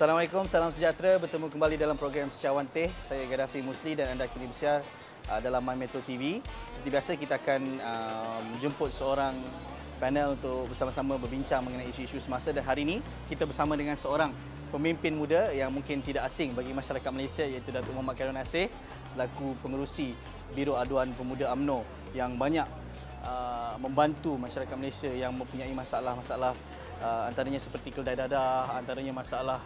Assalamualaikum, salam sejahtera. Bertemu kembali dalam program Secawan Teh. Saya Gaddafi Musli dan anda kini bersiar dalam My Metro TV. Seperti biasa kita akan menjemput seorang panel untuk bersama-sama berbincang mengenai isu-isu semasa, dan hari ini kita bersama dengan seorang pemimpin muda yang mungkin tidak asing bagi masyarakat Malaysia, iaitu Datuk Muhammad Khairul Nasir selaku pengerusi Biro Aduan Pemuda UMNO yang banyak membantu masyarakat Malaysia yang mempunyai masalah-masalah antaranya seperti keldai dadah, antaranya masalah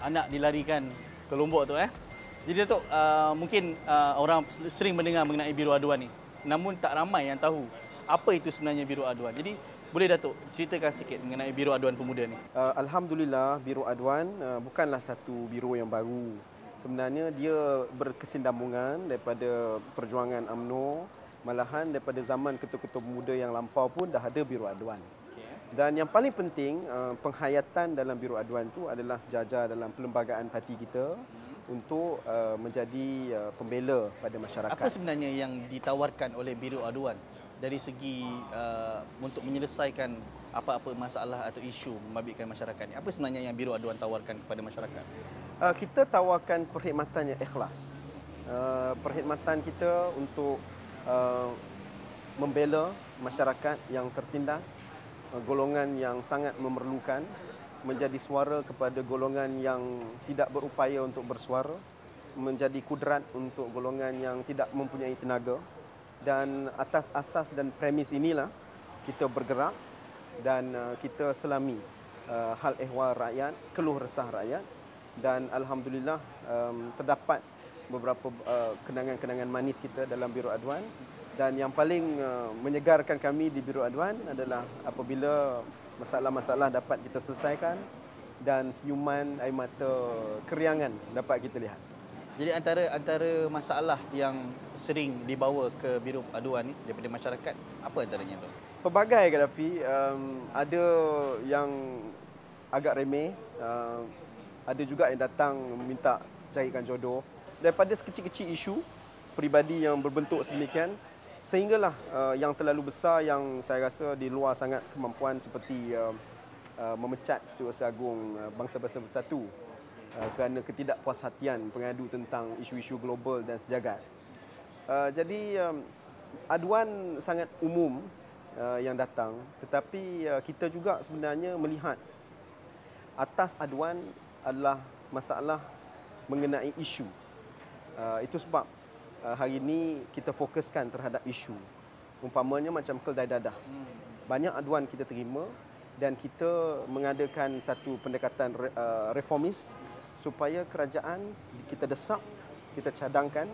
anak dilarikan ke Lombok tu. Jadi Datuk, mungkin orang sering mendengar mengenai Biro Aduan ni, namun tak ramai yang tahu apa itu sebenarnya Biro Aduan. Jadi boleh Datuk ceritakan sikit mengenai Biro Aduan Pemuda ni? Alhamdulillah, Biro Aduan bukanlah satu biro yang baru. Sebenarnya dia berkesinambungan daripada perjuangan UMNO, malahan daripada zaman ketua-ketua pemuda yang lampau pun dah ada Biro Aduan. Dan yang paling penting, penghayatan dalam Biro Aduan itu adalah sejajar dalam perlembagaan parti kita untuk menjadi pembela pada masyarakat. Apa sebenarnya yang ditawarkan oleh Biro Aduan dari segi untuk menyelesaikan apa-apa masalah atau isu membabitkan masyarakat ni? Apa sebenarnya yang Biro Aduan tawarkan kepada masyarakat? Kita tawarkan perkhidmatan yang ikhlas. Perkhidmatan kita untuk membela masyarakat yang tertindas, golongan yang sangat memerlukan, menjadi suara kepada golongan yang tidak berupaya untuk bersuara, menjadi kudrat untuk golongan yang tidak mempunyai tenaga. Dan atas asas dan premis inilah kita bergerak dan kita selami hal ehwal rakyat, keluh resah rakyat, dan alhamdulillah terdapat beberapa kenangan-kenangan manis kita dalam Biro Aduan. Dan yang paling menyegarkan kami di Biro Aduan adalah apabila masalah-masalah dapat kita selesaikan dan senyuman air mata keriangan dapat kita lihat. Jadi antara masalah yang sering dibawa ke Biro Aduan ni daripada masyarakat, apa antaranya tu? Pelbagai, Gaddafi. Ada yang agak remeh, ada juga yang datang minta carikan jodoh. Daripada sekecil-kecil isu peribadi yang berbentuk sedemikian, sehinggalah yang terlalu besar yang saya rasa di luar sangat kemampuan, seperti memecat Setiausaha Agung Bangsa-Bangsa Bersatu kerana ketidakpuashatian pengadu tentang isu-isu global dan sejagat. Jadi aduan sangat umum yang datang, tetapi kita juga sebenarnya melihat atas aduan adalah masalah mengenai isu. Itu sebab hari ini kita fokuskan terhadap isu. Umpamanya macam keldai dadah. Banyak aduan kita terima dan kita mengadakan satu pendekatan reformis supaya kerajaan kita desak, kita cadangkan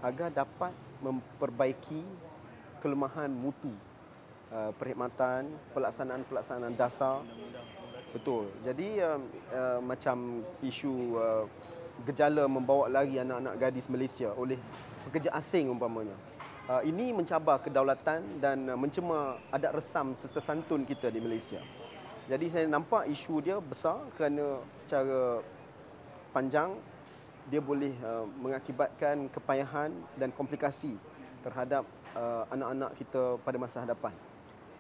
agar dapat memperbaiki kelemahan mutu perkhidmatan, pelaksanaan dasar. Betul. Jadi macam isu gejala membawa lari anak-anak gadis Malaysia oleh pekerja asing umpamanya. Ini mencabar kedaulatan dan mencemar adat resam serta santun kita di Malaysia. Jadi saya nampak isu dia besar kerana secara panjang dia boleh mengakibatkan kepayahan dan komplikasi terhadap anak-anak kita pada masa hadapan.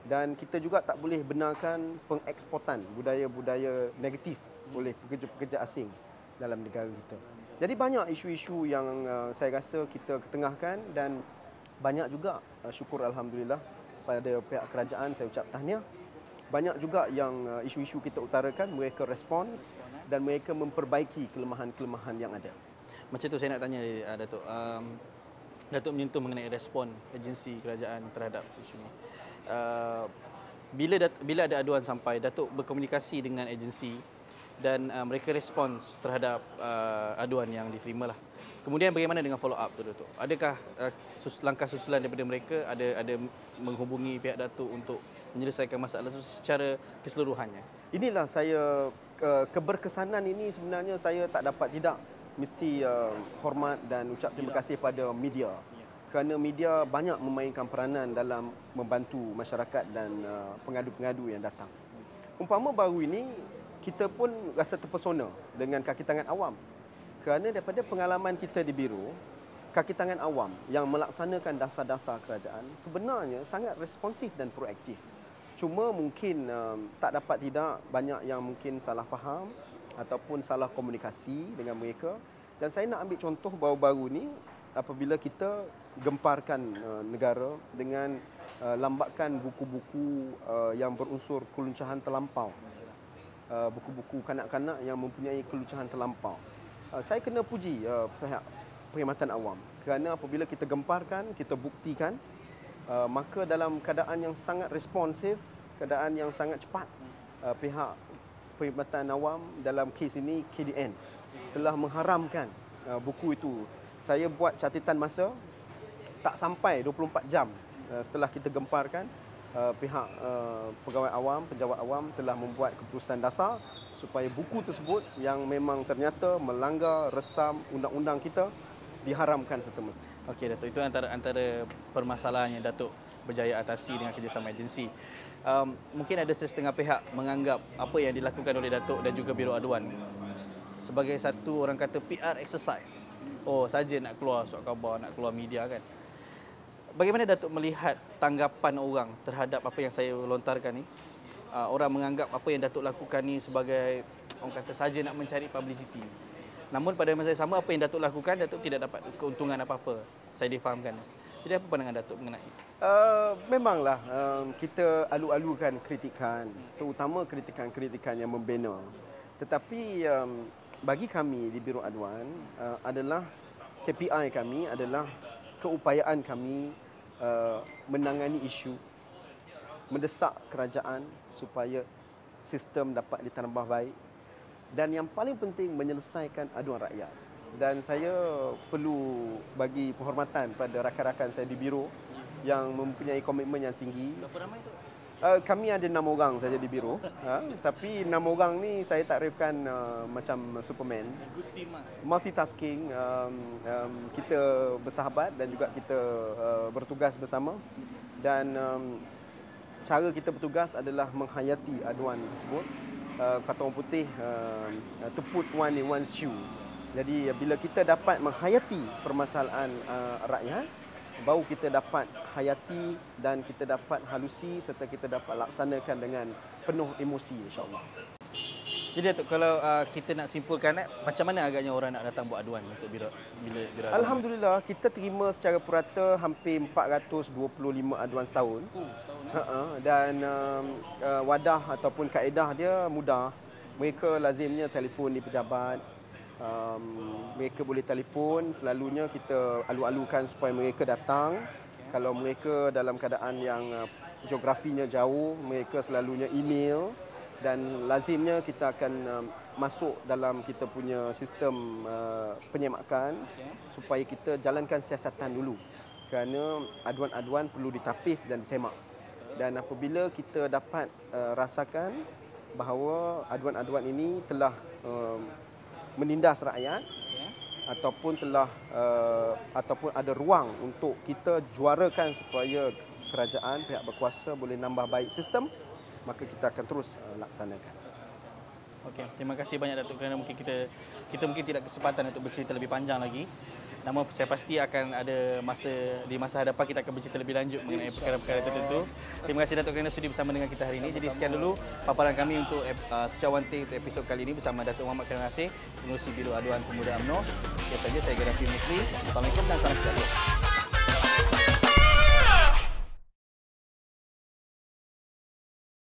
Dan kita juga tak boleh benarkan pengeksportan budaya-budaya negatif oleh pekerja-pekerja asing dalam negara kita. Jadi banyak isu-isu yang saya rasa kita ketengahkan, dan banyak juga syukur alhamdulillah pada pihak kerajaan, saya ucap tahniah. Banyak juga yang isu-isu kita utarakan, mereka respons dan mereka memperbaiki kelemahan-kelemahan yang ada. Macam tu saya nak tanya Datuk. Datuk menyentuh mengenai respon agensi kerajaan terhadap isu ini. Bila ada aduan sampai, Datuk berkomunikasi dengan agensi dan mereka respons terhadap aduan yang diterima lah. Kemudian bagaimana dengan follow up tu, Datuk? Adakah langkah susulan daripada mereka, ada menghubungi pihak Datuk untuk menyelesaikan masalah itu secara keseluruhannya? Inilah saya, keberkesanan ini sebenarnya saya tak dapat tidak mesti hormat dan ucap terima kasih pada media. Kerana media banyak memainkan peranan dalam membantu masyarakat dan pengadu-pengadu yang datang. Umpama baru ini, kita pun rasa terpesona dengan kaki tangan awam. Kerana daripada pengalaman kita di biro, kaki tangan awam yang melaksanakan dasar-dasar kerajaan sebenarnya sangat responsif dan proaktif. Cuma mungkin tak dapat tidak, banyak yang mungkin salah faham ataupun salah komunikasi dengan mereka. Dan saya nak ambil contoh baru-baru ni apabila kita gemparkan negara dengan lambakan buku-buku yang berunsur keluncahan terlampau. Buku-buku kanak-kanak yang mempunyai keluncahan terlampau. Saya kena puji pihak perkhidmatan awam kerana apabila kita gemparkan, kita buktikan, maka dalam keadaan yang sangat responsif, keadaan yang sangat cepat, pihak perkhidmatan awam dalam kes ini KDN telah mengharamkan buku itu. Saya buat catatan masa tak sampai 24 jam setelah kita gemparkan, pihak pegawai awam, pejabat awam telah membuat keputusan dasar supaya buku tersebut yang memang ternyata melanggar resam undang-undang kita diharamkan serta-merta. Okey Datuk, itu antara permasalahan yang Datuk berjaya atasi dengan kerjasama agensi. Mungkin ada setengah pihak menganggap apa yang dilakukan oleh Datuk dan juga Biro Aduan sebagai satu orang kata PR exercise. Oh, saja nak keluar surat khabar, nak keluar media kan. Bagaimana Datuk melihat tanggapan orang terhadap apa yang saya lontarkan ni? Orang menganggap apa yang Datuk lakukan ni sebagai orang kata saja nak mencari publicity. Namun pada masa yang sama apa yang Datuk lakukan, Datuk tidak dapat keuntungan apa-apa. Saya difahamkan. Jadi apa pandangan Datuk mengenai? Memanglah kita alu-alukan kritikan, terutama kritikan-kritikan yang membina. Tetapi bagi kami di Biro Aduan adalah KPI kami adalah keupayaan kami menangani isu, mendesak kerajaan supaya sistem dapat ditambah baik dan yang paling penting menyelesaikan aduan rakyat. Dan saya perlu bagi penghormatan pada rakan-rakan saya di biro yang mempunyai komitmen yang tinggi. Berapa ramai tu? Kami ada 6 orang saja di biro. Tapi 6 orang ni saya takrifkan macam Superman. Good team lah. Multitasking, kita bersahabat dan juga kita bertugas bersama. Dan cara kita bertugas adalah menghayati aduan tersebut. Kata orang putih, to put one in one's shoe. Jadi bila kita dapat menghayati permasalahan rakyat, baru kita dapat hayati dan kita dapat halusi serta kita dapat laksanakan dengan penuh emosi, insya-Allah. Jadi Datuk, kalau kita nak simpulkan, macam mana agaknya orang nak datang buat aduan untuk biro aduan? Alhamdulillah, kita terima secara purata hampir 425 aduan setahun. Dan wadah ataupun kaedah dia mudah. Mereka lazimnya telefon di pejabat. Mereka boleh telefon, selalunya kita alu-alukan supaya mereka datang. Kalau mereka dalam keadaan yang geografinya jauh, mereka selalunya email. Dan lazimnya kita akan masuk dalam kita punya sistem penyemakan supaya kita jalankan siasatan dulu. Kerana aduan-aduan perlu ditapis dan disemak. Dan apabila kita dapat rasakan bahawa aduan-aduan ini telah menindas rakyat ataupun telah ataupun ada ruang untuk kita juarakan supaya kerajaan, pihak berkuasa boleh nambah baik sistem, maka kita akan terus laksanakan. Okey, terima kasih banyak Datuk kerana mungkin kita mungkin tidak kesempatan untuk bercerita lebih panjang lagi. Namun saya pasti akan ada masa hadapan kita akan bercerita lebih lanjut mengenai perkara-perkara tertentu. Terima kasih Datuk kerana sudi bersama dengan kita hari ini. Jadi sekian dulu paparan kami untuk Secawante untuk episod kali ini bersama Datuk Muhammad Khairul Nasir, Pengerusi Biro Aduan Pemuda UMNO. Sekian saja, saya Gerafi Musli. Assalamualaikum dan salam sejahtera.